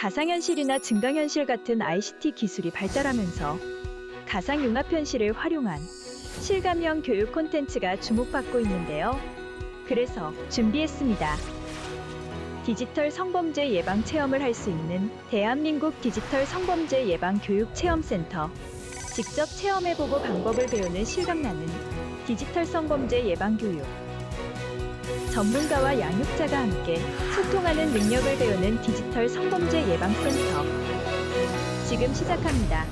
가상현실이나 증강현실 같은 ICT 기술이 발달하면서 가상융합현실을 활용한 실감형 교육 콘텐츠가 주목받고 있는데요. 그래서 준비했습니다. 디지털 성범죄 예방 체험을 할 수 있는 대한민국 디지털 성범죄 예방 교육 체험센터. 직접 체험해보고 방법을 배우는 실감나는 디지털 성범죄 예방 교육. 전문가와 양육자가 함께 소통하는 능력을 배우는 디지털 성범죄 예방센터. 지금 시작합니다.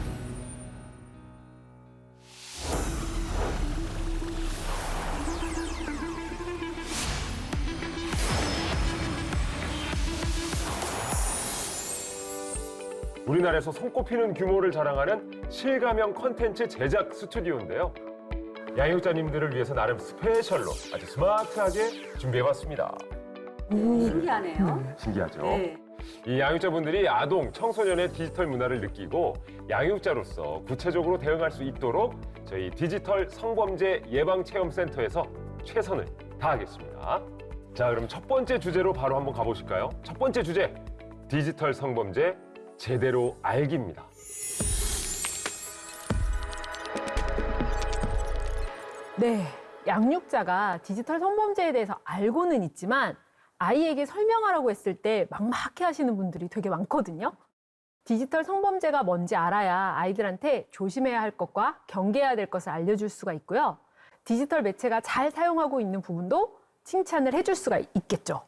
우리나라에서 손꼽히는 규모를 자랑하는 실감형 컨텐츠 제작 스튜디오인데요. 양육자님들을 위해서 나름 스페셜로 아주 스마트하게 준비해봤습니다. 신기하네요. 신기하죠? 네. 이 양육자분들이 아동, 청소년의 디지털 문화를 느끼고 양육자로서 구체적으로 대응할 수 있도록 저희 디지털 성범죄 예방체험센터에서 최선을 다하겠습니다. 자, 그럼 첫 번째 주제로 바로 한번 가보실까요? 첫 번째 주제, 디지털 성범죄 제대로 알기입니다. 네, 양육자가 디지털 성범죄에 대해서 알고는 있지만 아이에게 설명하라고 했을 때 막막해 하시는 분들이 되게 많거든요. 디지털 성범죄가 뭔지 알아야 아이들한테 조심해야 할 것과 경계해야 될 것을 알려줄 수가 있고요. 디지털 매체가 잘 사용하고 있는 부분도 칭찬을 해줄 수가 있겠죠.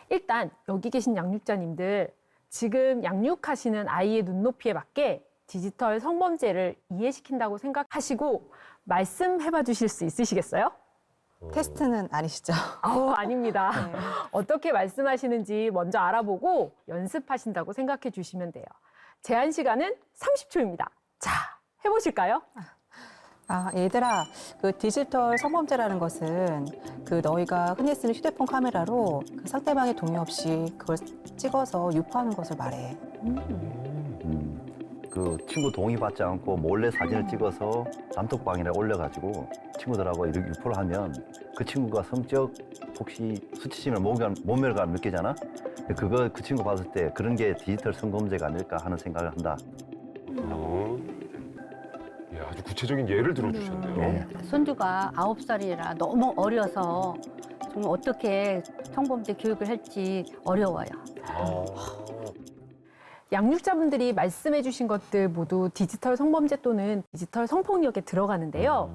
일단 여기 계신 양육자님들, 지금 양육하시는 아이의 눈높이에 맞게 디지털 성범죄를 이해시킨다고 생각하시고 말씀해봐 주실 수 있으시겠어요? 테스트는 아니시죠? 아닙니다. 네. 어떻게 말씀하시는지 먼저 알아보고 연습하신다고 생각해 주시면 돼요. 제한 시간은 30초입니다. 자, 해보실까요? 얘들아, 그 디지털 성범죄라는 것은 그 너희가 흔히 쓰는 휴대폰 카메라로 그 상대방의 동의 없이 그걸 찍어서 유포하는 것을 말해. 그 친구 동의받지 않고 몰래 사진을 찍어서 단톡방에 올려가지고 친구들하고 이렇게 유포를 하면 그 친구가 성적 혹시 수치심을 모멸감 느끼잖아? 그 친구 봤을 때 그런 게 디지털 성범죄가 아닐까 하는 생각을 한다. 예, 아주 구체적인 예를 들어주셨네요. 네. 손주가 9살이라 너무 어려서 정말 어떻게 성범죄 교육을 할지 어려워요. 양육자분들이 말씀해 주신 것들 모두 디지털 성범죄 또는 디지털 성폭력에 들어가는데요.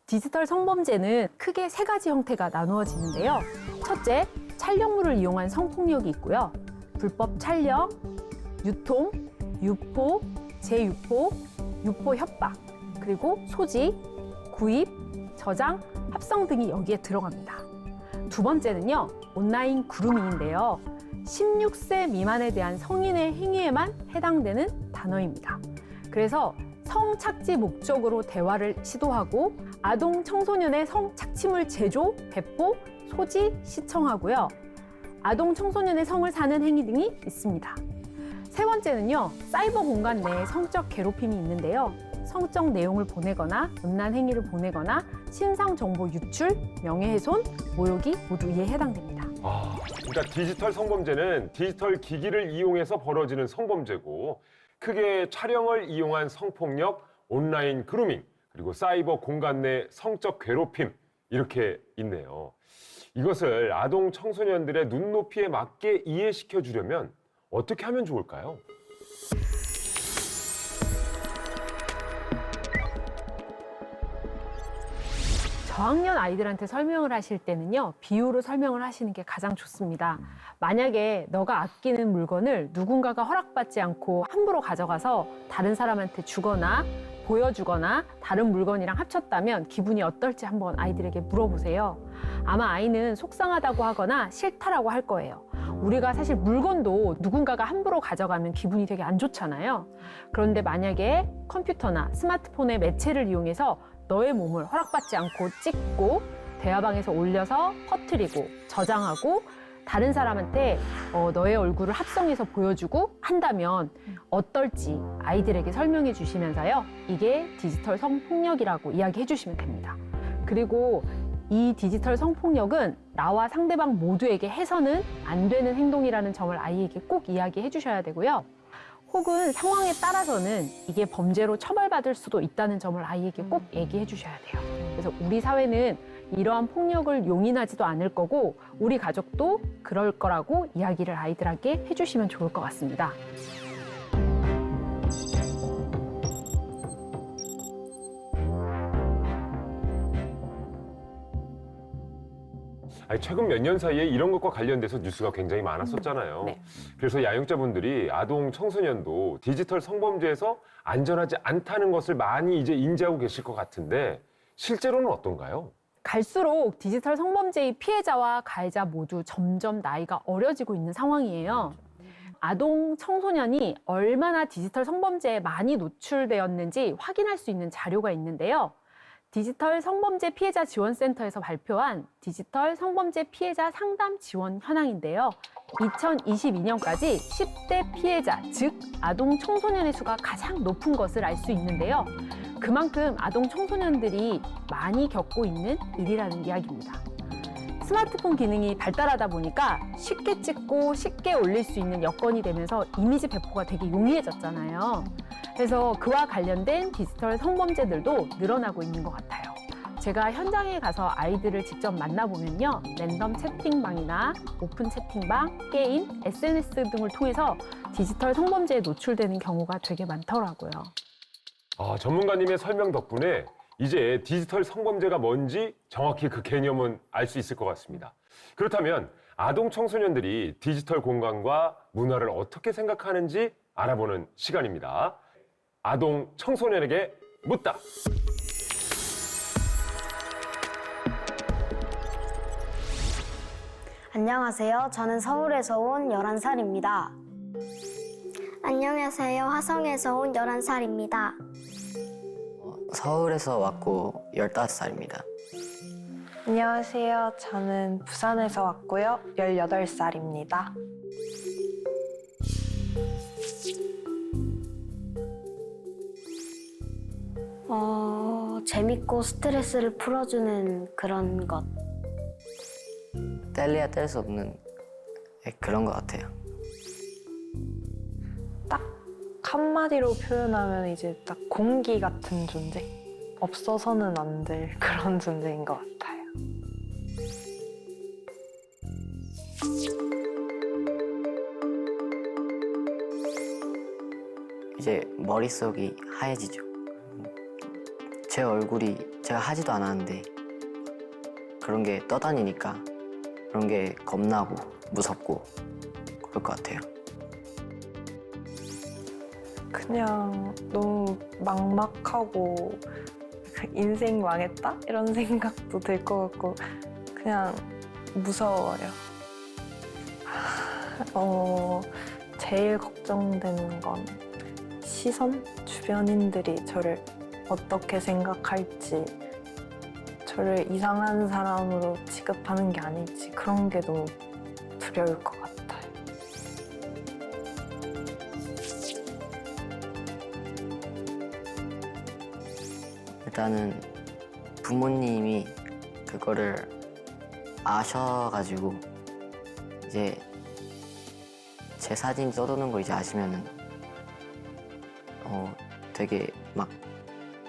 디지털 성범죄는 크게 세 가지 형태가 나누어지는데요. 첫째, 촬영물을 이용한 성폭력이 있고요. 불법 촬영, 유통, 유포, 재유포, 유포 협박, 그리고 소지, 구입, 저장, 합성 등이 여기에 들어갑니다. 두 번째는요, 온라인 그루밍인데요. 16세 미만에 대한 성인의 행위에만 해당되는 단어입니다. 그래서 성착취 목적으로 대화를 시도하고 아동 청소년의 성착취물 제조, 배포, 소지, 시청하고요. 아동 청소년의 성을 사는 행위 등이 있습니다. 세 번째는요, 사이버 공간 내에 성적 괴롭힘이 있는데요. 성적 내용을 보내거나 음란 행위를 보내거나 신상 정보 유출, 명예훼손, 모욕이 모두 이에 해당됩니다. 그러니까 디지털 성범죄는 디지털 기기를 이용해서 벌어지는 성범죄고 크게 촬영을 이용한 성폭력, 온라인 그루밍, 그리고 사이버 공간 내 성적 괴롭힘 이렇게 있네요. 이것을 아동 청소년들의 눈높이에 맞게 이해시켜 주려면 어떻게 하면 좋을까요? 저학년 아이들한테 설명을 하실 때는요, 비유로 설명을 하시는 게 가장 좋습니다. 만약에 너가 아끼는 물건을 누군가가 허락받지 않고 함부로 가져가서 다른 사람한테 주거나 보여주거나 다른 물건이랑 합쳤다면 기분이 어떨지 한번 아이들에게 물어보세요. 아마 아이는 속상하다고 하거나 싫다라고 할 거예요. 우리가 사실 물건도 누군가가 함부로 가져가면 기분이 되게 안 좋잖아요. 그런데 만약에 컴퓨터나 스마트폰의 매체를 이용해서 너의 몸을 허락받지 않고 찍고 대화방에서 올려서 퍼뜨리고 저장하고 다른 사람한테 너의 얼굴을 합성해서 보여주고 한다면 어떨지 아이들에게 설명해 주시면서요. 이게 디지털 성폭력이라고 이야기해 주시면 됩니다. 그리고 이 디지털 성폭력은 나와 상대방 모두에게 해서는 안 되는 행동이라는 점을 아이에게 꼭 이야기해 주셔야 되고요. 혹은 상황에 따라서는 이게 범죄로 처벌받을 수도 있다는 점을 아이에게 꼭 얘기해 주셔야 돼요. 그래서 우리 사회는 이러한 폭력을 용인하지도 않을 거고 우리 가족도 그럴 거라고 이야기를 아이들에게 해주시면 좋을 것 같습니다. 아니, 최근 몇 년 사이에 이런 것과 관련돼서 뉴스가 굉장히 많았었잖아요. 네. 그래서 야용자분들이 아동 청소년도 디지털 성범죄에서 안전하지 않다는 것을 많이 이제 인지하고 계실 것 같은데 실제로는 어떤가요? 갈수록 디지털 성범죄의 피해자와 가해자 모두 점점 나이가 어려지고 있는 상황이에요. 아동 청소년이 얼마나 디지털 성범죄에 많이 노출되었는지 확인할 수 있는 자료가 있는데요. 디지털 성범죄 피해자 지원센터에서 발표한 디지털 성범죄 피해자 상담 지원 현황인데요. 2022년까지 10대 피해자, 즉 아동 청소년의 수가 가장 높은 것을 알 수 있는데요. 그만큼 아동 청소년들이 많이 겪고 있는 일이라는 이야기입니다. 스마트폰 기능이 발달하다 보니까 쉽게 찍고 쉽게 올릴 수 있는 여건이 되면서 이미지 배포가 되게 용이해졌잖아요. 그래서 그와 관련된 디지털 성범죄들도 늘어나고 있는 것 같아요. 제가 현장에 가서 아이들을 직접 만나보면요. 랜덤 채팅방이나 오픈 채팅방, 게임, SNS 등을 통해서 디지털 성범죄에 노출되는 경우가 되게 많더라고요. 전문가님의 설명 덕분에 이제 디지털 성범죄가 뭔지 정확히 그 개념은 알 수 있을 것 같습니다. 그렇다면 아동 청소년들이 디지털 공간과 문화를 어떻게 생각하는지 알아보는 시간입니다. 아동 청소년에게 묻다. 안녕하세요. 저는 서울에서 온 11살입니다. 안녕하세요. 화성에서 온 11살입니다. 서울에서 왔고 15살입니다. 안녕하세요. 저는 부산에서 왔고요. 18살입니다. 재밌고 스트레스를 풀어주는 그런 것. 뗄래야 뗄 수 없는 그런 것 같아요. 딱 한마디로 표현하면 이제 딱 공기 같은 존재? 없어서는 안 될 그런 존재인 것 같아요. 이제 머릿속이 하얘지죠. 제 얼굴이 제가 하지도 않았는데 그런 게 떠다니니까 그런 게 겁나고 무섭고 그럴 것 같아요. 그냥 너무 막막하고 인생 망했다? 이런 생각도 들 것 같고 그냥 무서워요. 제일 걱정되는 건 시선? 주변인들이 저를 어떻게 생각할지, 저를 이상한 사람으로 취급하는 게 아닐지 그런 게 너무 두려울 것 같아요. 일단은 부모님이 그거를 아셔가지고 이제 제 사진 써두는 거 이제 아시면은 되게 막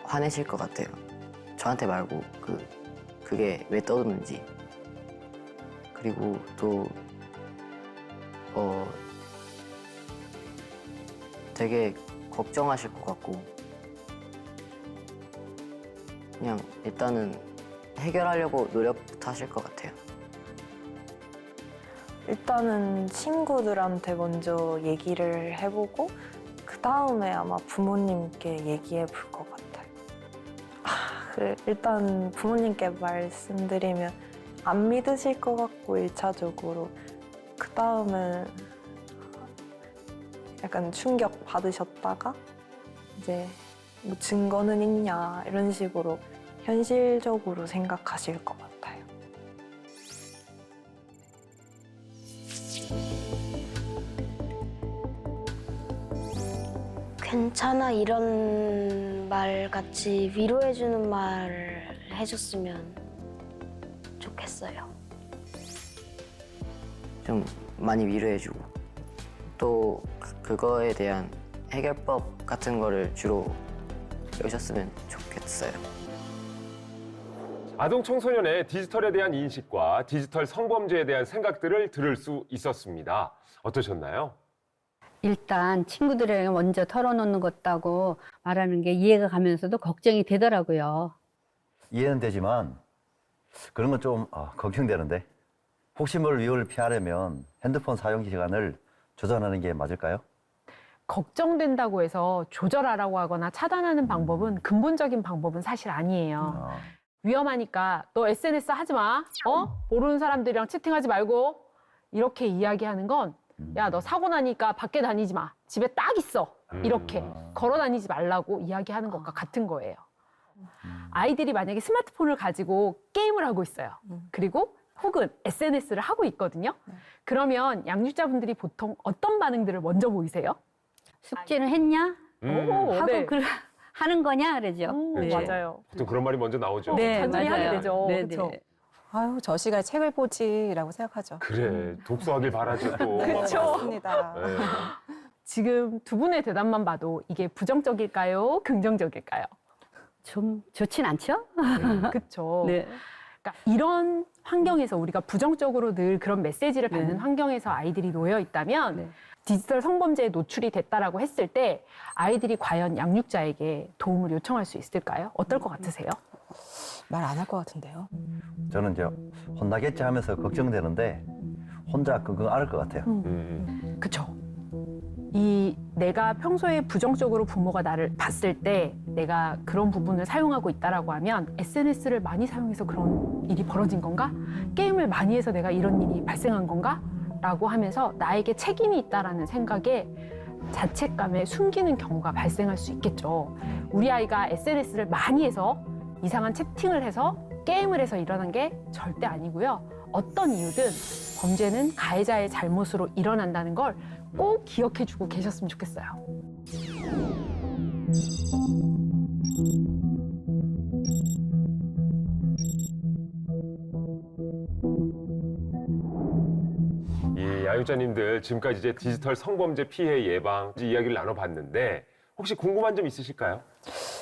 화내실 것 같아요. 저한테 말고 그게 왜 떠드는지. 그리고 또 되게 걱정하실 것 같고 그냥 일단은 해결하려고 노력부터 하실 것 같아요. 일단은 친구들한테 먼저 얘기를 해보고 그 다음에 아마 부모님께 얘기해 볼 것 같아요. 일단 부모님께 말씀드리면 안 믿으실 것 같고 1차적으로 그 다음은 약간 충격 받으셨다가 이제 뭐 증거는 있냐 이런 식으로 현실적으로 생각하실 것 같아요. 괜찮아 이런 말 같이 위로해주는 말을 해줬으면 했어요. 좀 많이 위로해주고 또 그거에 대한 해결법 같은 거를 주로 배우셨으면 좋겠어요. 아동 청소년의 디지털에 대한 인식과 디지털 성범죄에 대한 생각들을 들을 수 있었습니다. 어떠셨나요? 일단 친구들에게 먼저 털어놓는 것다고 말하는 게 이해가 가면서도 걱정이 되더라고요. 이해는 되지만 그런 건 좀 걱정되는데 혹시 모를 위협을 피하려면 핸드폰 사용 시간을 조절하는 게 맞을까요? 걱정된다고 해서 조절하라고 하거나 차단하는 방법은 근본적인 방법은 사실 아니에요. 위험하니까 너 SNS 하지 마. 모르는 사람들이랑 채팅하지 말고. 이렇게 이야기하는 건 야, 너 사고 나니까 밖에 다니지 마. 집에 딱 있어. 이렇게 걸어 다니지 말라고 이야기하는 것과 같은 거예요. 아이들이 만약에 스마트폰을 가지고 게임을 하고 있어요. 그리고 혹은 SNS를 하고 있거든요. 그러면 양육자분들이 보통 어떤 반응들을 먼저 보이세요? 숙제는 했냐? 하고 네. 하는 거냐? 그러죠. 네. 맞아요. 보통 그런 말이 먼저 나오죠. 네, 단순히 하게 맞아요. 되죠. 네, 그렇죠? 네. 아유, 저 시간에 책을 보지라고 생각하죠. 그래, 독서하길 바라지 또. 그쵸. 맞습니다. 네. 지금 두 분의 대답만 봐도 이게 부정적일까요? 긍정적일까요? 좀 좋진 않죠? 그렇죠. 네. 그러니까 이런 환경에서 우리가 부정적으로 늘 그런 메시지를 받는 네. 환경에서 아이들이 놓여 있다면 네. 디지털 성범죄에 노출이 됐다라고 했을 때 아이들이 과연 양육자에게 도움을 요청할 수 있을까요? 어떨 것 같으세요? 말 안 할 것 같은데요. 저는 이제 혼나겠지 하면서 걱정되는데 혼자 그거 앓을 것 같아요. 그쵸. 이 내가 평소에 부정적으로 부모가 나를 봤을 때 내가 그런 부분을 사용하고 있다라고 하면 SNS를 많이 사용해서 그런 일이 벌어진 건가? 게임을 많이 해서 내가 이런 일이 발생한 건가? 라고 하면서 나에게 책임이 있다라는 생각에 자책감에 숨기는 경우가 발생할 수 있겠죠. 우리 아이가 SNS를 많이 해서 이상한 채팅을 해서 게임을 해서 일어난 게 절대 아니고요. 어떤 이유든 범죄는 가해자의 잘못으로 일어난다는 걸 꼭 기억해주고 계셨으면 좋겠어요. 이 양육자님들 지금까지 이제 디지털 성범죄 피해 예방 이야기를 나눠봤는데 혹시 궁금한 점 있으실까요?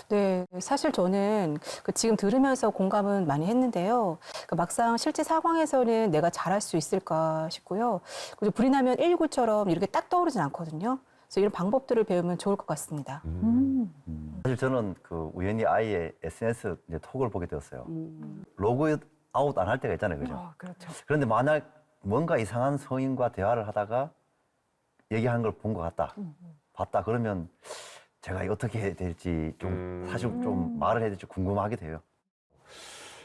네, 사실 저는 지금 들으면서 공감은 많이 했는데요. 막상 실제 상황에서는 내가 잘할 수 있을까 싶고요. 그리고 불이 나면 119처럼 이렇게 딱 떠오르진 않거든요. 그래서 이런 방법들을 배우면 좋을 것 같습니다. 사실 저는 그 우연히 아이의 SNS 이제 톡을 보게 되었어요. 로그 아웃 안 할 때가 있잖아요, 그죠? 그렇죠. 그런데 만약 뭔가 이상한 성인과 대화를 하다가 얘기하는 걸 본 것 같다, 봤다 그러면 제가 이거 어떻게 해야 될지 좀 사실 좀 말을 해야 될지 궁금하게 돼요.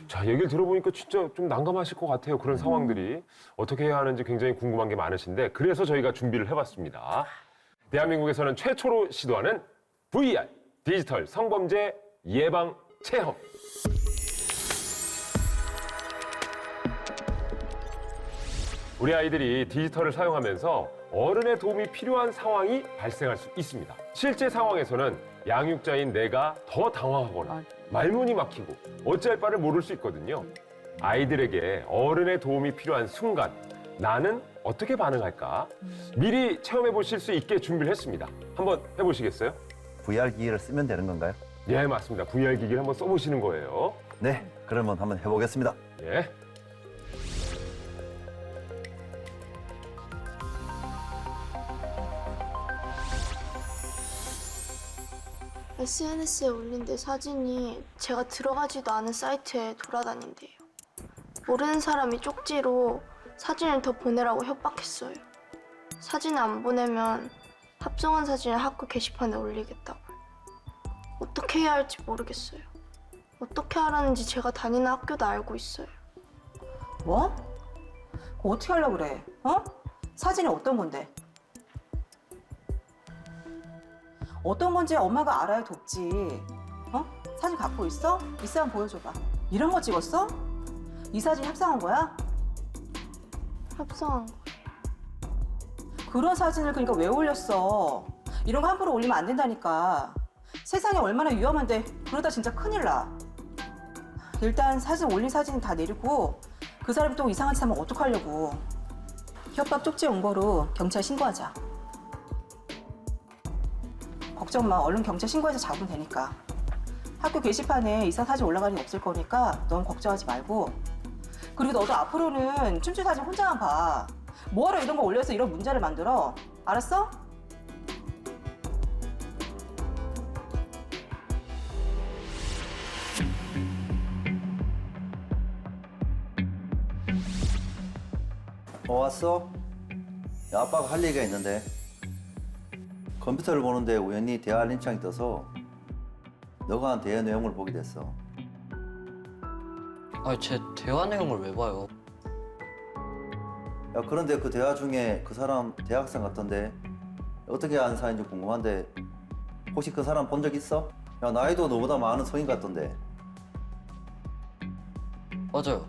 자, 얘기를 들어보니까 진짜 좀 난감하실 것 같아요. 그런 상황들이. 어떻게 해야 하는지 굉장히 궁금한 게 많으신데 그래서 저희가 준비를 해봤습니다. 대한민국에서는 최초로 시도하는 VR, 디지털 성범죄 예방 체험. 우리 아이들이 디지털을 사용하면서 어른의 도움이 필요한 상황이 발생할 수 있습니다. 실제 상황에서는 양육자인 내가 더 당황하거나 말문이 막히고 어찌할 바를 모를 수 있거든요. 아이들에게 어른의 도움이 필요한 순간 나는 어떻게 반응할까? 미리 체험해 보실 수 있게 준비를 했습니다. 한번 해보시겠어요? VR 기기를 쓰면 되는 건가요? 예, 맞습니다. VR 기기를 한번 써보시는 거예요. 네, 그러면 한번 해보겠습니다. 예. SNS에 올린 내 사진이 제가 들어가지도 않은 사이트에 돌아다닌대요. 모르는 사람이 쪽지로 사진을 더 보내라고 협박했어요. 사진을 안 보내면 합성한 사진을 학교 게시판에 올리겠다고요. 어떻게 해야 할지 모르겠어요. 어떻게 하라는지 제가 다니는 학교도 알고 있어요. 뭐? 그거 어떻게 하려고 그래? 사진이 어떤 건데? 어떤 건지 엄마가 알아야 돕지. 사진 갖고 있어? 있으면 보여줘봐. 이런 거 찍었어? 이 사진 합성한 거야? 합성한 거예요. 그런 사진을 그러니까 왜 올렸어? 이런 거 함부로 올리면 안 된다니까. 세상이 얼마나 위험한데 그러다 진짜 큰일 나. 일단 사진 올린 사진 다 내리고 그 사람이 또 이상한 짓 하면 어떡하려고. 협박 쪽지 온 거로 경찰 신고하자. 걱정 마. 얼른 경찰 신고해서 잡으면 되니까. 학교 게시판에 이상 사진 올라가는 게 없을 거니까 넌 걱정하지 말고. 그리고 너도 앞으로는 춤추 사진 혼자만 봐. 뭐하러 이런 거 올려서 이런 문제를 만들어? 알았어? 왔어? 야, 아빠가 할 얘기가 있는데. 컴퓨터를 보는데 우연히 대화 알림창이 떠서 너가 한 대화 내용을 보게 됐어. 아니, 제 대화 내용을 왜 봐요? 야, 그런데 그 대화 중에 그 사람 대학생 같던데 어떻게 한 사이인지 궁금한데 혹시 그 사람 본 적 있어? 야, 나이도 너보다 많은 성인 같던데 맞아요.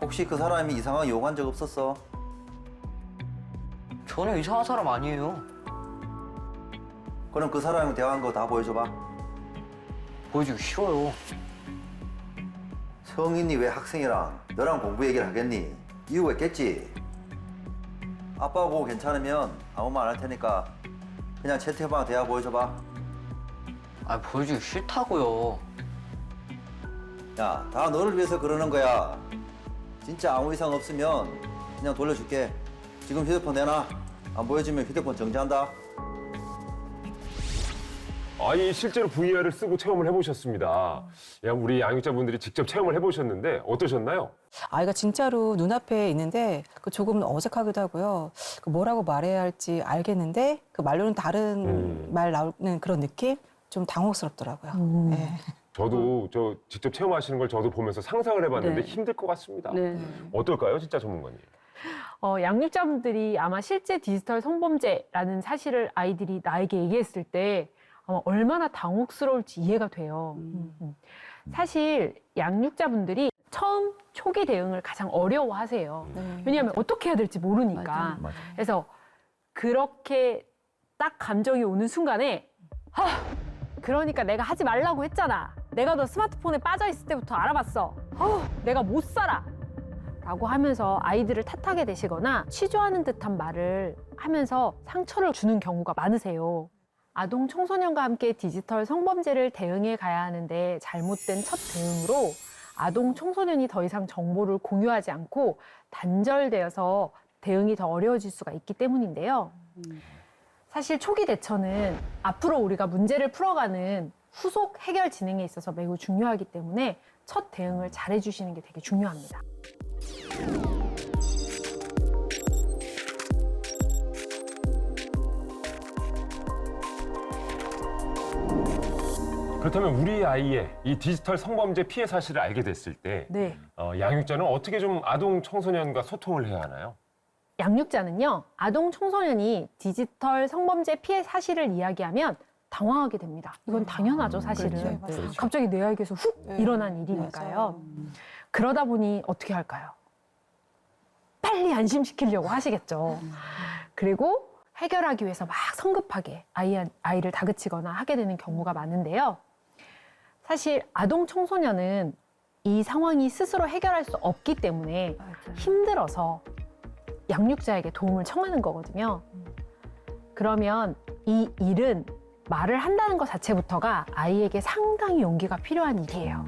혹시 그 사람이 이상하게 욕한 적 없었어? 전혀 이상한 사람 아니에요. 그럼 그 사람이 대화한 거 다 보여줘봐. 보여주기 싫어요. 성인이 왜 학생이랑 너랑 공부 얘기를 하겠니? 이유가 있겠지? 아빠하고 괜찮으면 아무 말 안 할 테니까 그냥 채팅방 대화 보여줘봐. 아, 보여주기 싫다고요. 야, 다 너를 위해서 그러는 거야. 진짜 아무 이상 없으면 그냥 돌려줄게. 지금 휴대폰 내놔. 안 보여주면 휴대폰 정지한다. 아니 실제로 VR을 쓰고 체험을 해보셨습니다. 야, 우리 양육자분들이 직접 체험을 해보셨는데 어떠셨나요? 아이가 진짜로 눈앞에 있는데 그 조금 어색하기도 하고요. 그 뭐라고 말해야 할지 알겠는데 그 말로는 다른 말 나오는 그런 느낌? 좀 당혹스럽더라고요. 네. 저도 저 직접 체험하시는 걸 저도 보면서 상상을 해봤는데 네. 힘들 것 같습니다. 네. 어떨까요, 진짜 전문가님? 양육자분들이 아마 실제 디지털 성범죄라는 사실을 아이들이 나에게 얘기했을 때 아마 얼마나 당혹스러울지 이해가 돼요. 사실 양육자분들이 처음 초기 대응을 가장 어려워하세요. 네. 왜냐하면 어떻게 해야 될지 모르니까. 맞아. 그래서 그렇게 딱 감정이 오는 순간에 그러니까 내가 하지 말라고 했잖아. 내가 너 스마트폰에 빠져 있을 때부터 알아봤어. 내가 못 살아. 라고 하면서 아이들을 탓하게 되시거나 취조하는 듯한 말을 하면서 상처를 주는 경우가 많으세요. 아동 청소년과 함께 디지털 성범죄를 대응해 가야 하는데 잘못된 첫 대응으로 아동 청소년이 더 이상 정보를 공유하지 않고 단절되어서 대응이 더 어려워질 수가 있기 때문인데요. 사실 초기 대처는 앞으로 우리가 문제를 풀어가는 후속 해결 진행에 있어서 매우 중요하기 때문에 첫 대응을 잘해 주시는 게 되게 중요합니다. 그렇다면 우리 아이의 이 디지털 성범죄 피해 사실을 알게 됐을 때 네. 양육자는 어떻게 좀 아동 청소년과 소통을 해야 하나요? 양육자는요, 아동 청소년이 디지털 성범죄 피해 사실을 이야기하면 당황하게 됩니다. 이건 당연하죠, 사실은. 그렇죠. 갑자기 내 아이에게서 훅 네. 일어난 일이니까요. 맞아요. 그러다 보니 어떻게 할까요? 빨리 안심시키려고 하시겠죠. 그리고 해결하기 위해서 막 성급하게 아이를 다그치거나 하게 되는 경우가 많은데요. 사실 아동 청소년은 이 상황이 스스로 해결할 수 없기 때문에 힘들어서 양육자에게 도움을 청하는 거거든요. 그러면 이 일은 말을 한다는 것 자체부터가 아이에게 상당히 용기가 필요한 일이에요.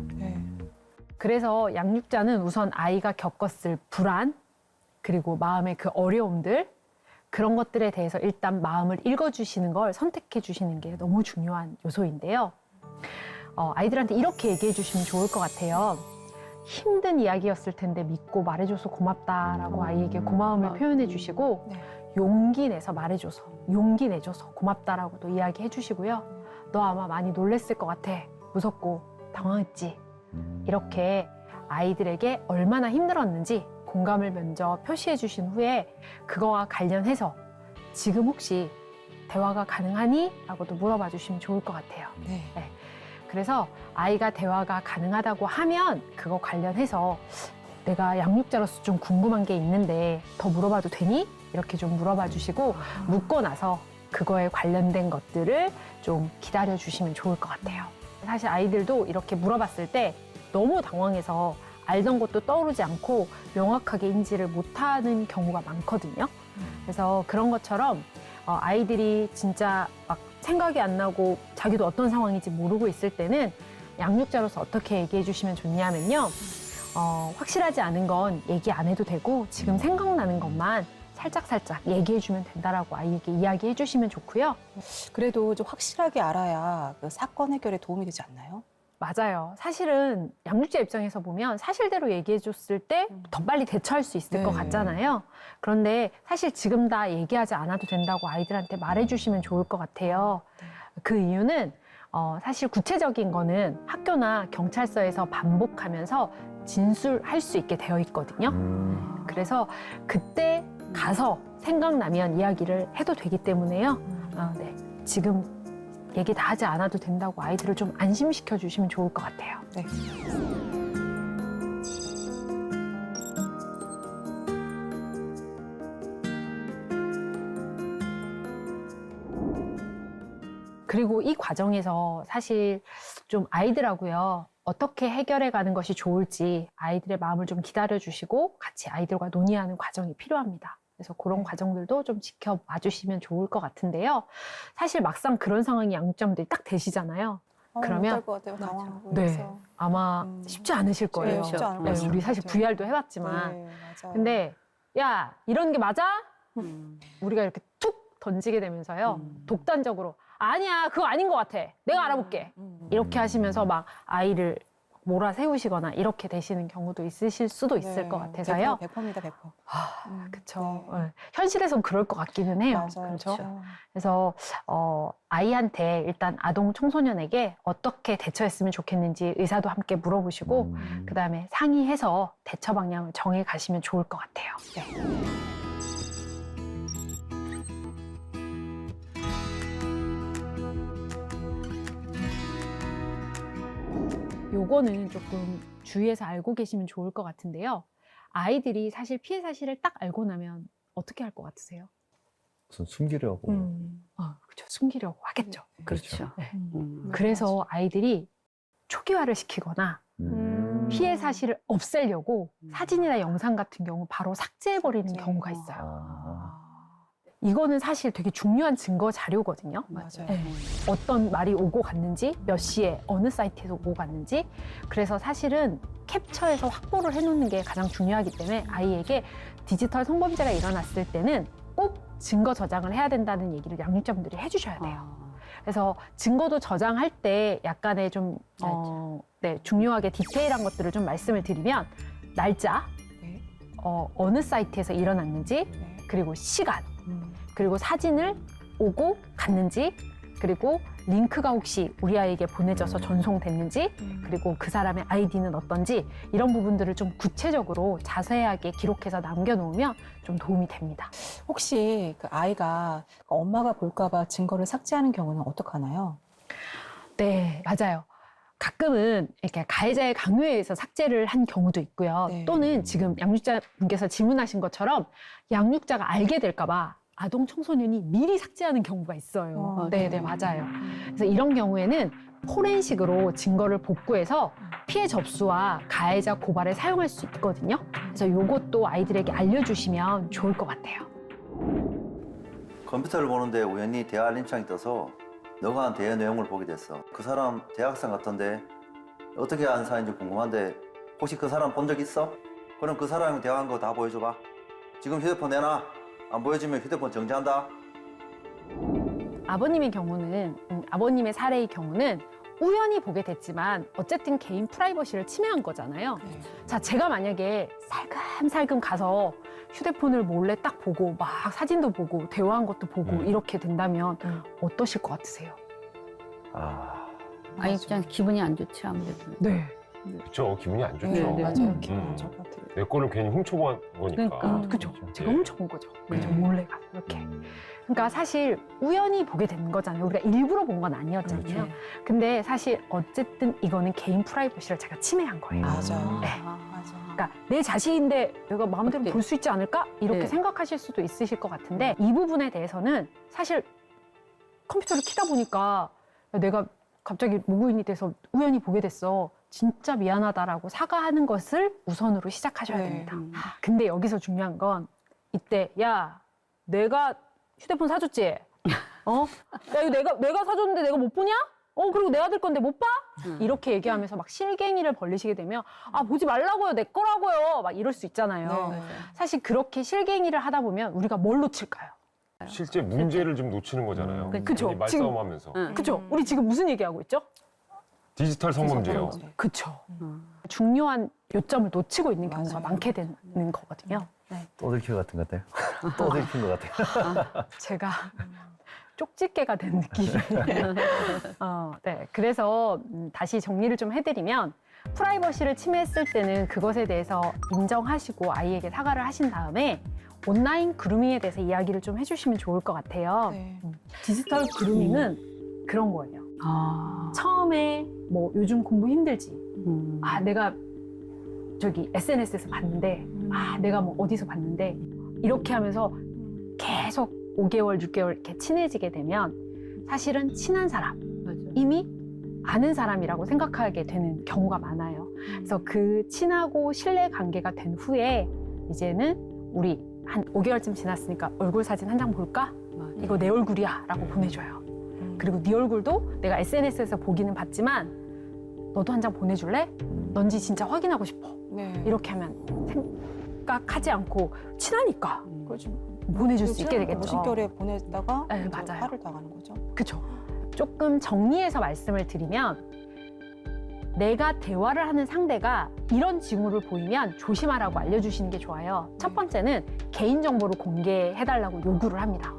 그래서 양육자는 우선 아이가 겪었을 불안, 그리고 마음의 그 어려움들, 그런 것들에 대해서 일단 마음을 읽어주시는 걸 선택해 주시는 게 너무 중요한 요소인데요. 아이들한테 이렇게 얘기해 주시면 좋을 것 같아요. 힘든 이야기였을 텐데 믿고 말해줘서 고맙다라고 아이에게 고마움을 표현해 주시고 용기 내서 말해줘서, 용기 내줘서 고맙다라고도 이야기해 주시고요. 너 아마 많이 놀랬을 것 같아. 무섭고 당황했지. 이렇게 아이들에게 얼마나 힘들었는지 공감을 먼저 표시해 주신 후에 그거와 관련해서 지금 혹시 대화가 가능하니? 라고도 물어봐 주시면 좋을 것 같아요. 네. 그래서 아이가 대화가 가능하다고 하면 그거 관련해서 내가 양육자로서 좀 궁금한 게 있는데 더 물어봐도 되니? 이렇게 좀 물어봐 주시고 묻고 나서 그거에 관련된 것들을 좀 기다려 주시면 좋을 것 같아요. 사실 아이들도 이렇게 물어봤을 때 너무 당황해서 알던 것도 떠오르지 않고 명확하게 인지를 못하는 경우가 많거든요. 그래서 그런 것처럼 아이들이 진짜 막 생각이 안 나고 자기도 어떤 상황인지 모르고 있을 때는 양육자로서 어떻게 얘기해 주시면 좋냐면요. 확실하지 않은 건 얘기 안 해도 되고 지금 생각나는 것만 살짝살짝 얘기해 주면 된다라고 아이에게 이야기해 주시면 좋고요. 그래도 좀 확실하게 알아야 그 사건 해결에 도움이 되지 않나요? 맞아요. 사실은 양육자 입장에서 보면 사실대로 얘기해 줬을 때 더 빨리 대처할 수 있을 것 같잖아요. 그런데 사실 지금 다 얘기하지 않아도 된다고 아이들한테 말해 주시면 좋을 것 같아요. 그 이유는 사실 구체적인 거는 학교나 경찰서에서 반복하면서 진술할 수 있게 되어 있거든요. 그래서 그때 가서 생각나면 이야기를 해도 되기 때문에요. 네. 지금 얘기 다 하지 않아도 된다고 아이들을 좀 안심시켜 주시면 좋을 것 같아요. 네. 그리고 이 과정에서 사실 좀 아이들하고요. 어떻게 해결해 가는 것이 좋을지 아이들의 마음을 좀 기다려 주시고 같이 아이들과 논의하는 과정이 필요합니다. 그래서 그런 과정들도 좀 지켜봐 주시면 좋을 것 같은데요. 사실 막상 그런 상황이 양육자분들이 딱 되시잖아요. 그러면 어떨 것 같아요. 당황하고 네, 그래서. 아마 쉽지 않으실 거예요. 쉽지 않을 것 네, 같아요. 우리 사실 맞아요. VR도 해봤지만. 네, 맞아요. 근데 야 이런 게 맞아? 우리가 이렇게 툭 던지게 되면서요. 독단적으로 아니야 그거 아닌 것 같아. 내가 알아볼게. 이렇게 하시면서 막 아이를 몰아세우시거나 이렇게 되시는 경우도 있으실 수도 있을 것 같아서요. 100%입니다, 100%. 그렇죠. 현실에선 그럴 것 같기는 해요. 맞아요. 그렇죠. 그래서 아이한테 일단 아동 청소년에게 어떻게 대처했으면 좋겠는지 의사도 함께 물어보시고 그다음에 상의해서 대처 방향을 정해 가시면 좋을 것 같아요. 요거는 조금 주위에서 알고 계시면 좋을 것 같은데요. 아이들이 사실 피해 사실을 딱 알고 나면 어떻게 할 것 같으세요? 우선 숨기려고. 그렇죠. 숨기려고 하겠죠. 그렇죠. 네. 그래서 아이들이 초기화를 시키거나 피해 사실을 없애려고 사진이나 영상 같은 경우 바로 삭제해버리는 경우가 있어요. 이거는 사실 되게 중요한 증거 자료거든요. 맞아요. 네. 어떤 말이 오고 갔는지, 몇 시에 어느 사이트에서 오고 갔는지. 그래서 사실은 캡처해서 확보를 해놓는 게 가장 중요하기 때문에 아이에게 디지털 성범죄가 일어났을 때는 꼭 증거 저장을 해야 된다는 얘기를 양육자분들이 해주셔야 돼요. 그래서 증거도 저장할 때 약간의 좀 중요하게 디테일한 것들을 좀 말씀을 드리면 날짜, 네. 어느 사이트에서 일어났는지, 그리고 시간, 그리고 사진을 오고 갔는지, 그리고 링크가 혹시 우리 아이에게 보내져서 전송됐는지, 그리고 그 사람의 아이디는 어떤지 이런 부분들을 좀 구체적으로 자세하게 기록해서 남겨놓으면 좀 도움이 됩니다. 혹시 그 아이가 엄마가 볼까봐 증거를 삭제하는 경우는 어떡하나요? 네, 맞아요. 가끔은 이렇게 가해자의 강요에 의해서 삭제를 한 경우도 있고요. 네. 또는 지금 양육자분께서 질문하신 것처럼 양육자가 알게 될까봐 아동 청소년이 미리 삭제하는 경우가 있어요. 네, 맞아요. 그래서 이런 경우에는 포렌식으로 증거를 복구해서 피해 접수와 가해자 고발에 사용할 수 있거든요. 그래서 이것도 아이들에게 알려주시면 좋을 것 같아요. 컴퓨터를 보는데 우연히 대화 알림창이 떠서 너가 한 대화 내용을 보게 됐어. 그 사람 대학생 같던데 어떻게 아는 사람인지 궁금한데 혹시 그 사람 본 적 있어? 그럼 그 사람이 대화한 거 다 보여줘봐. 지금 휴대폰 내놔. 안 보여주면 휴대폰 정지한다. 아버님의 경우는 아버님의 사례의 경우는 우연히 보게 됐지만 어쨌든 개인 프라이버시를 침해한 거잖아요. 자, 제가 만약에 살금살금 가서 휴대폰을 몰래 딱 보고 막 사진도 보고 대화한 것도 보고 이렇게 된다면 어떠실 것 같으세요? 아이 입장에서 기분이 안 좋지 아무래도. 네. 그렇죠. 기분이 안 좋죠. 맞아요. 기분 안 좋을 것 같아요. 내 거를 괜히 훔쳐본 거니까. 그러니까 그죠. 제가 훔쳐본 거죠. 그죠. 몰래 가 이렇게. 그러니까 사실 우연히 보게 된 거잖아요. 우리가 일부러 본 건 아니었잖아요. 근데 사실 어쨌든 이거는 개인 프라이버시를 제가 침해한 거예요. 맞아요. 네. 맞아. 그러니까 내 자신인데 내가 마음대로 어때? 볼 수 있지 않을까? 이렇게 네. 생각하실 수도 있으실 것 같은데 이 부분에 대해서는 사실 컴퓨터를 키다 보니까 내가 갑자기 무구인이 돼서 우연히 보게 됐어. 진짜 미안하다라고 사과하는 것을 우선으로 시작하셔야 네. 됩니다. 근데 여기서 중요한 건 이때 야 내가 휴대폰 사줬지? 야 이거 내가 사줬는데 내가 못 보냐? 그리고 내가 들 건데 못 봐? 이렇게 얘기하면서 막 실갱이를 벌리시게 되면 보지 말라고요 내 거라고요 막 이럴 수 있잖아요. 네. 사실 그렇게 실갱이를 하다 보면 우리가 뭘 놓칠까요? 실제 문제를 좀 놓치는 거잖아요. 그쵸. 괜히 말싸움하면서. 그죠? 우리 지금 무슨 얘기하고 있죠? 디지털 성범죄요. 그쵸. 중요한 요점을 놓치고 있는 경우가 맞아요. 많게 되는 거거든요. 네. 또 들킨 것 같은 것 같아요. 또 들킨 것 같아요. 제가 쪽집게가 된 느낌이에요. 네. 그래서 다시 정리를 좀 해드리면 프라이버시를 침해했을 때는 그것에 대해서 인정하시고 아이에게 사과를 하신 다음에 온라인 그루밍에 대해서 이야기를 좀 해주시면 좋을 것 같아요. 네. 디지털 그루밍은 그런 거예요. 처음에 뭐 요즘 공부 힘들지. 내가 저기 SNS에서 봤는데, 내가 뭐 어디서 봤는데 이렇게 하면서 계속 5개월, 6개월 이렇게 친해지게 되면 사실은 친한 사람, 이미 아는 사람이라고 생각하게 되는 경우가 많아요. 그래서 그 친하고 신뢰 관계가 된 후에 이제는 우리 한 5개월쯤 지났으니까 얼굴 사진 한 장 볼까? 이거 내 얼굴이야 라고 보내줘요. 그리고 네 얼굴도 내가 SNS에서 보기는 봤지만 너도 한 장 보내줄래? 넌지 진짜 확인하고 싶어. 네. 이렇게 하면 생각하지 않고 친하니까 그렇죠. 보내줄 수 있게 되겠죠. 무심결에 보냈다가 네, 또 맞아요. 화를 당하는 거죠. 그쵸. 조금 정리해서 말씀을 드리면 내가 대화를 하는 상대가 이런 징후를 보이면 조심하라고 알려주시는 게 좋아요. 첫 번째는 개인정보를 공개해달라고 요구를 합니다.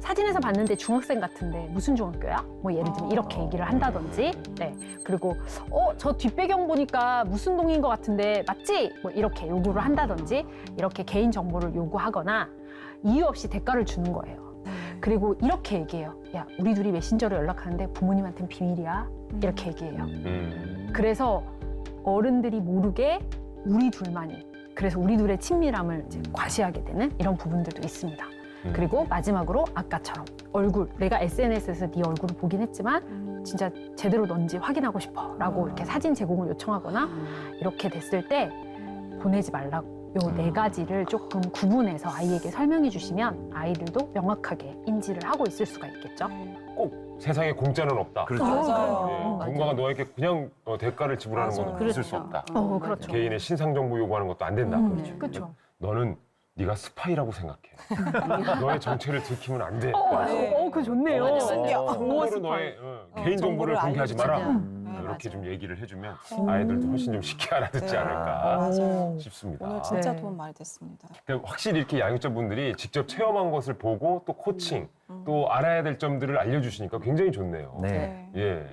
사진에서 봤는데 중학생 같은데 무슨 중학교야? 뭐 예를 들면 이렇게 얘기를 한다든지, 네. 그리고 저 뒷배경 보니까 무슨 동인 것 같은데 맞지? 뭐 이렇게 요구를 한다든지 이렇게 개인 정보를 요구하거나 이유 없이 대가를 주는 거예요. 그리고 이렇게 얘기해요. 야, 우리 둘이 메신저로 연락하는데 부모님한테는 비밀이야. 이렇게 얘기해요. 그래서 어른들이 모르게 우리 둘만이, 그래서 우리 둘의 친밀함을 이제 과시하게 되는 이런 부분들도 있습니다. 그리고 마지막으로 아까처럼 얼굴, 내가 SNS에서 네 얼굴을 보긴 했지만 진짜 제대로 넌지 확인하고 싶어 라고 이렇게 사진 제공을 요청하거나 이렇게 됐을 때 보내지 말라고 요 네 가지를 조금 구분해서 아이에게 설명해 주시면 아이들도 명확하게 인지를 하고 있을 수가 있겠죠. 꼭 세상에 공짜는 없다. 그렇죠. 맞아요. 누군가가 너에게 그냥 대가를 지불하는 맞아요. 건 있을 수 없다. 그렇죠. 개인의 신상 정보 요구하는 것도 안 된다. 그렇죠. 너는 네가 스파이라고 생각해. 너의 정체를 들키면 안 돼. 그거 좋네요. 함부로 너의 개인 정보를 정보를 공개하지 마라. 알려주자. 이렇게 맞아요. 좀 얘기를 해주면 아이들도 훨씬 좀 쉽게 알아듣지 네. 않을까 맞아요. 싶습니다. 오늘 진짜 네. 도움 많이 됐습니다. 그러니까 확실히 이렇게 양육자분들이 직접 체험한 것을 보고 또 코칭, 또 알아야 될 점들을 알려주시니까 굉장히 좋네요. 네. 예.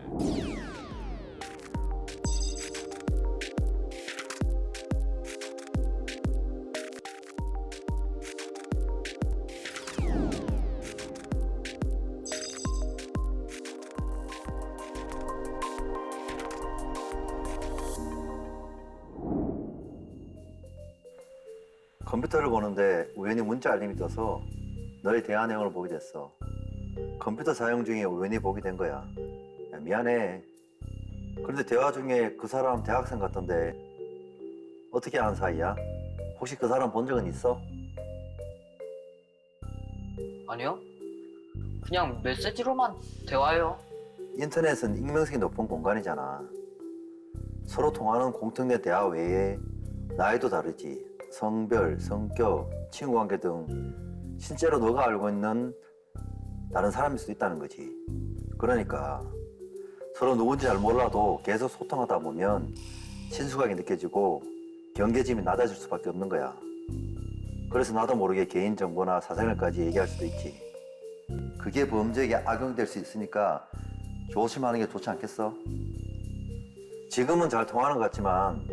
컴퓨터를 보는데 우연히 문자 알림이 떠서 너의 대화 내용을 보게 됐어. 컴퓨터 사용 중에 우연히 보게 된 거야. 야, 미안해. 그런데 대화 중에 그 사람 대학생 같던데 어떻게 아는 사이야? 혹시 그 사람 본 적은 있어? 아니요. 그냥 메시지로만 대화해요. 인터넷은 익명성이 높은 공간이잖아. 서로 통하는 공통된 대화 외에 나이도 다르지. 성별, 성격, 친구관계 등 실제로 너가 알고 있는 다른 사람일 수도 있다는 거지. 그러니까 서로 누군지 잘 몰라도 계속 소통하다 보면 친숙하게 느껴지고 경계심이 낮아질 수밖에 없는 거야. 그래서 나도 모르게 개인정보나 사생활까지 얘기할 수도 있지. 그게 범죄에 악용될 수 있으니까 조심하는 게 좋지 않겠어? 지금은 잘 통하는 것 같지만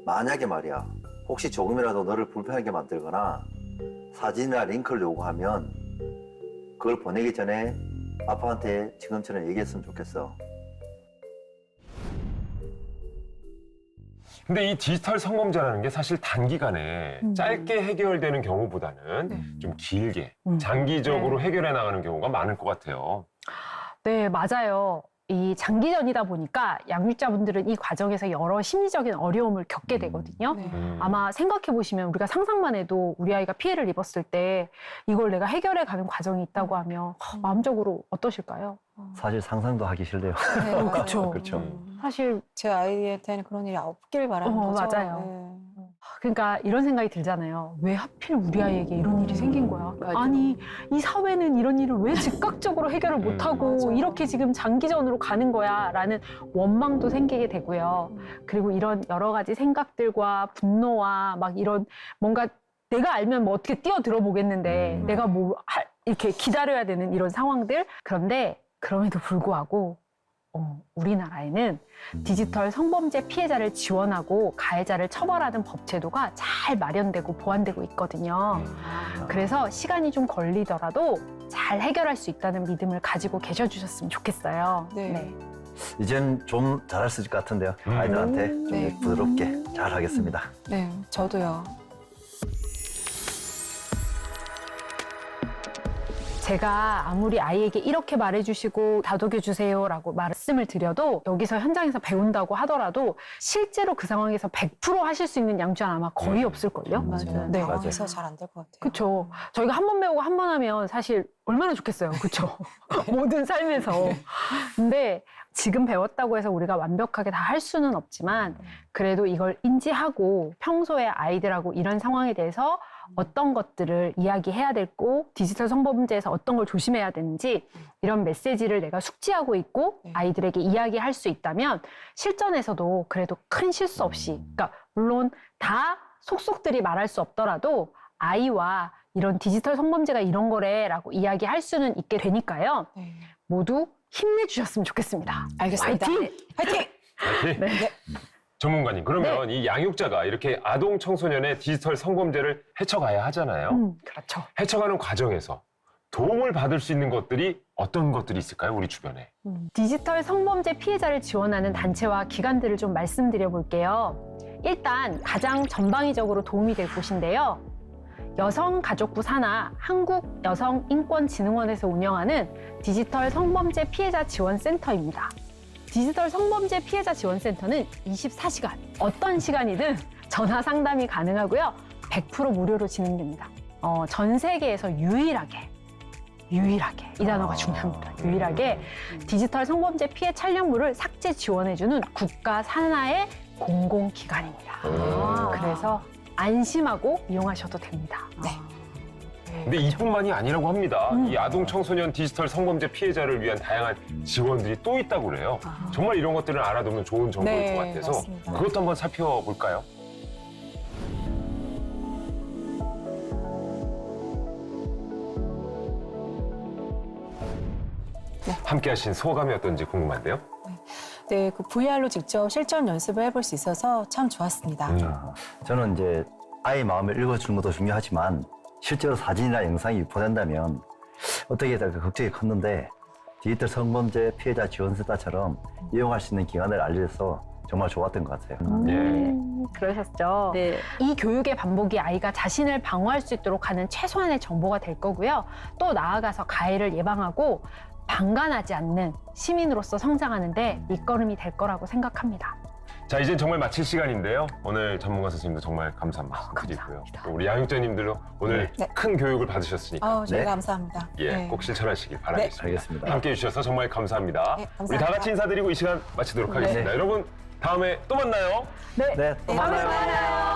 만약에 말이야, 혹시 조금이라도 너를 불편하게 만들거나 사진이나 링크를 요구하면 그걸 보내기 전에 아빠한테 지금처럼 얘기했으면 좋겠어. 근데 이 디지털 성범죄라는 게 사실 단기간에 짧게 해결되는 경우보다는 좀 길게 장기적으로 해결해 나가는 경우가 많을 것 같아요. 네, 맞아요. 이 장기전이다 보니까 양육자분들은 이 과정에서 여러 심리적인 어려움을 겪게 되거든요. 네. 아마 생각해 보시면 우리가 상상만 해도 우리 아이가 피해를 입었을 때 이걸 내가 해결해 가는 과정이 있다고 하면 마음적으로 어떠실까요? 사실 상상도 하기 싫네요. 네, 맞아요. 그렇죠. 그렇죠. 사실 제 아이한테는 그런 일이 없길 바라는 거죠. 맞아요. 네. 그러니까 이런 생각이 들잖아요. 왜 하필 우리 아이에게 이런 일이 생긴 거야? 맞아. 아니, 이 사회는 이런 일을 왜 즉각적으로 해결을 못하고 맞아. 이렇게 지금 장기전으로 가는 거야? 라는 원망도 생기게 되고요. 그리고 이런 여러 가지 생각들과 분노와 막 이런 뭔가 내가 알면 뭐 어떻게 뛰어들어 보겠는데 내가 뭐 이렇게 기다려야 되는 이런 상황들. 그런데 그럼에도 불구하고 우리나라에는 디지털 성범죄 피해자를 지원하고 가해자를 처벌하는 법 제도가 잘 마련되고 보완되고 있거든요. 그래서 시간이 좀 걸리더라도 잘 해결할 수 있다는 믿음을 가지고 계셔주셨으면 좋겠어요. 네. 이젠 좀 잘할 수 있을 것 같은데요. 아이들한테 좀 네. 부드럽게 잘 하겠습니다. 네, 저도요. 제가 아무리 아이에게 이렇게 말해주시고 다독여주세요라고 말씀을 드려도 여기서 현장에서 배운다고 하더라도 실제로 그 상황에서 100% 하실 수 있는 양육자는 아마 거의 없을걸요? 맞아요. 네. 당황해서 잘 안 될 것 같아요. 그렇죠. 저희가 한 번 배우고 한 번 하면 사실 얼마나 좋겠어요. 그렇죠. 모든 삶에서. 근데 지금 배웠다고 해서 우리가 완벽하게 다 할 수는 없지만 그래도 이걸 인지하고 평소에 아이들하고 이런 상황에 대해서 어떤 것들을 이야기해야 되고 디지털 성범죄에서 어떤 걸 조심해야 되는지 이런 메시지를 내가 숙지하고 있고 아이들에게 이야기할 수 있다면 실전에서도 그래도 큰 실수 없이 그러니까 물론 다 속속들이 말할 수 없더라도 아이와 이런 디지털 성범죄가 이런 거래라고 이야기할 수는 있게 되니까요. 네. 모두 힘내주셨으면 좋겠습니다. 알겠습니다. 화이팅! 화이팅! 네. 전문가님, 그러면 이 양육자가 이렇게 아동 청소년의 디지털 성범죄를 헤쳐가야 하잖아요. 그렇죠. 헤쳐가는 과정에서 도움을 받을 수 있는 것들이 어떤 것들이 있을까요? 우리 주변에. 디지털 성범죄 피해자를 지원하는 단체와 기관들을 좀 말씀드려 볼게요. 일단 가장 전방위적으로 도움이 될 곳인데요. 여성가족부 산하 한국여성인권진흥원에서 운영하는 디지털 성범죄 피해자 지원센터입니다. 디지털 성범죄 피해자 지원센터는 24시간, 어떤 시간이든 전화 상담이 가능하고요. 100% 무료로 진행됩니다. 전 세계에서 유일하게 이 단어가 중요합니다. 유일하게 디지털 성범죄 피해 촬영물을 삭제 지원해주는 국가 산하의 공공기관입니다. 그래서 안심하고 이용하셔도 됩니다. 네. 근데 이뿐만이 아니라고 합니다. 이 아동 청소년 디지털 성범죄 피해자를 위한 다양한 지원들이 또 있다고 그래요. 정말 이런 것들은 알아두면 좋은 정보일 네, 것 같아서 맞습니다. 그것도 한번 살펴볼까요? 함께 하신 소감이 어떤지 궁금한데요. 네, 그 VR로 직접 실전 연습을 해볼 수 있어서 참 좋았습니다. 저는 이제 아이 마음을 읽어주는 것도 중요하지만 실제로 사진이나 영상이 유포된다면 어떻게 될까 걱정이 컸는데 디지털 성범죄 피해자 지원센터처럼 이용할 수 있는 기관을 알려줘서 정말 좋았던 것 같아요. 그러셨죠? 네. 이 교육의 반복이 아이가 자신을 방어할 수 있도록 하는 최소한의 정보가 될 거고요. 또 나아가서 가해를 예방하고 방관하지 않는 시민으로서 성장하는데 밑거름이 될 거라고 생각합니다. 자, 이젠 정말 마칠 시간인데요. 오늘 전문가 선생님도 정말 감사한 말씀 드리고요. 또 우리 양육자님들도 오늘 네. 큰 교육을 받으셨으니까 저희가 네. 감사합니다. 예, 네. 꼭 실천하시길 바라겠습니다. 알겠습니다. 함께 해주셔서 정말 감사합니다. 네, 감사합니다. 우리 다 같이 인사드리고 이 시간 마치도록 하겠습니다. 여러분, 다음에 또 만나요. 네, 또 만나요. 다음에 만나요.